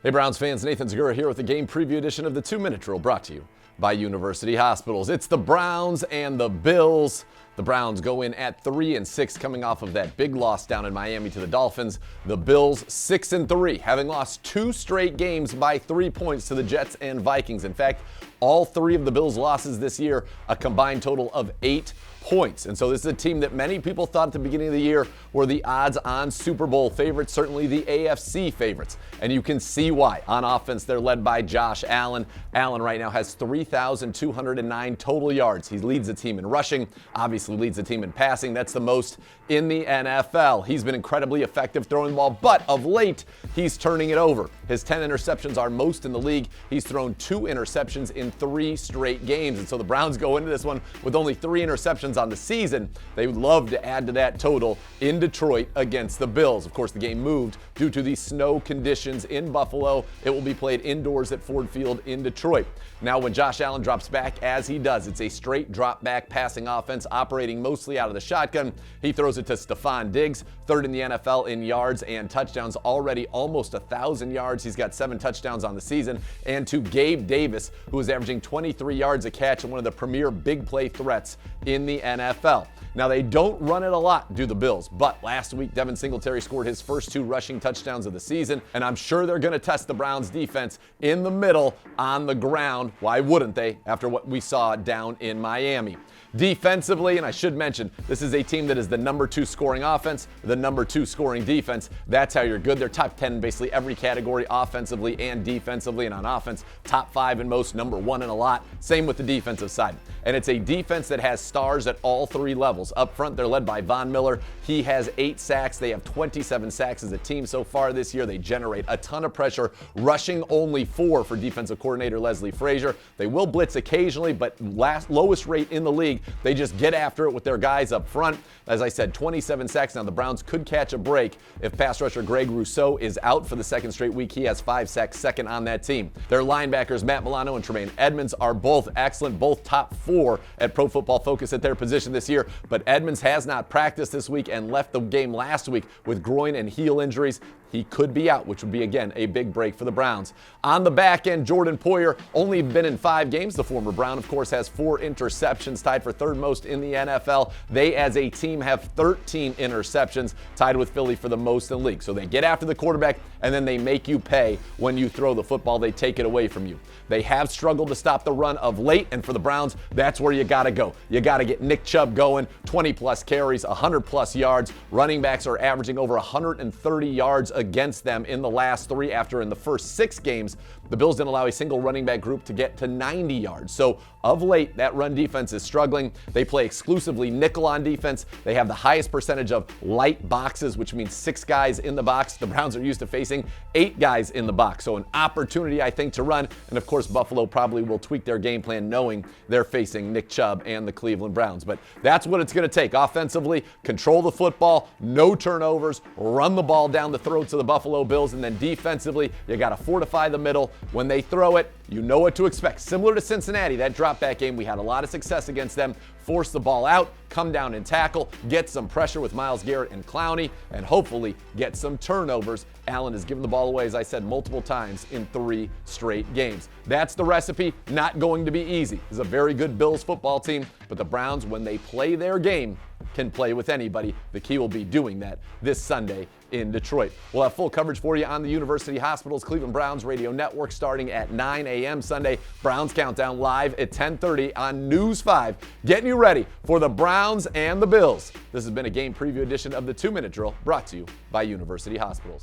Hey Browns fans, Nathan Segura here with the game preview edition of the 2-Minute Drill brought to you by University Hospitals. It's the Browns and the Bills. The Browns go in at 3-6 coming off of that big loss down in Miami to the Dolphins. The Bills 6-3, having lost 2 straight games by 3 points to the Jets and Vikings. In fact, all 3 of the Bills' losses this year, a combined total of 8 points. And so this is a team that many people thought at the beginning of the year were the odds-on Super Bowl favorites, certainly the AFC favorites. And you can see why. On offense, they're led by Josh Allen. Allen right now has 3,209 total yards. He leads the team in rushing, obviously leads the team in passing. That's the most in the NFL. He's been incredibly effective throwing the ball, but of late, he's turning it over. His 10 interceptions are most in the league. He's thrown 2 interceptions in 3 straight games. And so the Browns go into this one with only 3 interceptions on the season. They would love to add to that total in Detroit against the Bills. Of course, the game moved due to the snow conditions in Buffalo. It will be played indoors at Ford Field in Detroit. Now, when Josh Allen drops back, as he does, it's a straight drop-back passing offense operating mostly out of the shotgun. He throws it to Stephon Diggs, 3rd in the NFL in yards and touchdowns, already almost 1,000 yards. He's got 7 touchdowns on the season. And to Gabe Davis, who is averaging 23 yards a catch and one of the premier big play threats in the NFL. Now, they don't run it a lot, do the Bills, but last week, Devin Singletary scored his first 2 rushing touchdowns of the season, and I'm sure they're going to test the Browns' defense in the middle on the ground. Why wouldn't they, after what we saw down in Miami? Defensively, and I should mention, this is a team that is the number 2 scoring offense, the number 2 scoring defense. That's how you're good. They're top 10 in basically every category, offensively and defensively. And on offense, top 5 in most, number 1 in a lot. Same with the defensive side. And it's a defense that has stars at all 3 levels. Up front, they're led by Von Miller. He has 8 sacks. They have 27 sacks as a team so far this year. They generate a ton of pressure, rushing only 4 for defensive coordinator Leslie Frazier. They will blitz occasionally, but lowest rate in the league. They just get after it with their guys up front. As I said, 27 sacks. Now, the Browns could catch a break if pass rusher Greg Rousseau is out for the 2nd straight week. He has 5 sacks, 2nd on that team. Their linebackers, Matt Milano and Tremaine Edmonds, are both excellent, both top 4 at Pro Football Focus at their position this year. But Edmonds has not practiced this week and left the game last week with groin and heel injuries. He could be out, which would be, again, a big break for the Browns. On the back end, Jordan Poyer, only been in 5 games. The former Brown, of course, has 4 interceptions, tied for 3rd most in the NFL. They, as a team, have 13 interceptions, tied with Philly for the most in the league. So they get after the quarterback, and then they make you pay when you throw the football. They take it away from you. They have struggled to stop the run of late, and for the Browns, that's where you got to go. You got to get Nick Chubb going, 20-plus carries, 100-plus yards. Running backs are averaging over 130 yards against them in the last 3, after in the first 6 games, the Bills didn't allow a single running back group to get to 90 yards. So of late, that run defense is struggling. They play exclusively nickel on defense. They have the highest percentage of light boxes, which means 6 guys in the box. The Browns are used to facing 8 guys in the box. So an opportunity, I think, to run. And of course, Buffalo probably will tweak their game plan knowing they're facing Nick Chubb and the Cleveland Browns. But that's what it's going to take. Offensively, control the football, no turnovers, run the ball down the throats of the Buffalo Bills. And then defensively, you got to fortify the middle. When they throw it, you know what to expect. Similar to Cincinnati, that drop-back game, we had a lot of success against them. Force the ball out, come down and tackle, get some pressure with Myles Garrett and Clowney, and hopefully get some turnovers. Allen has given the ball away, as I said, multiple times in 3 straight games. That's the recipe. Not going to be easy. This is a very good Bills football team, but the Browns, when they play their game, can play with anybody. The key will be doing that this Sunday in Detroit. We'll have full coverage for you on the University Hospitals Cleveland Browns radio network starting at 9 a.m. Sunday. Browns Countdown live at 10:30 on News 5. Getting you ready for the Browns and the Bills. This has been a game preview edition of the 2-Minute Drill brought to you by University Hospitals.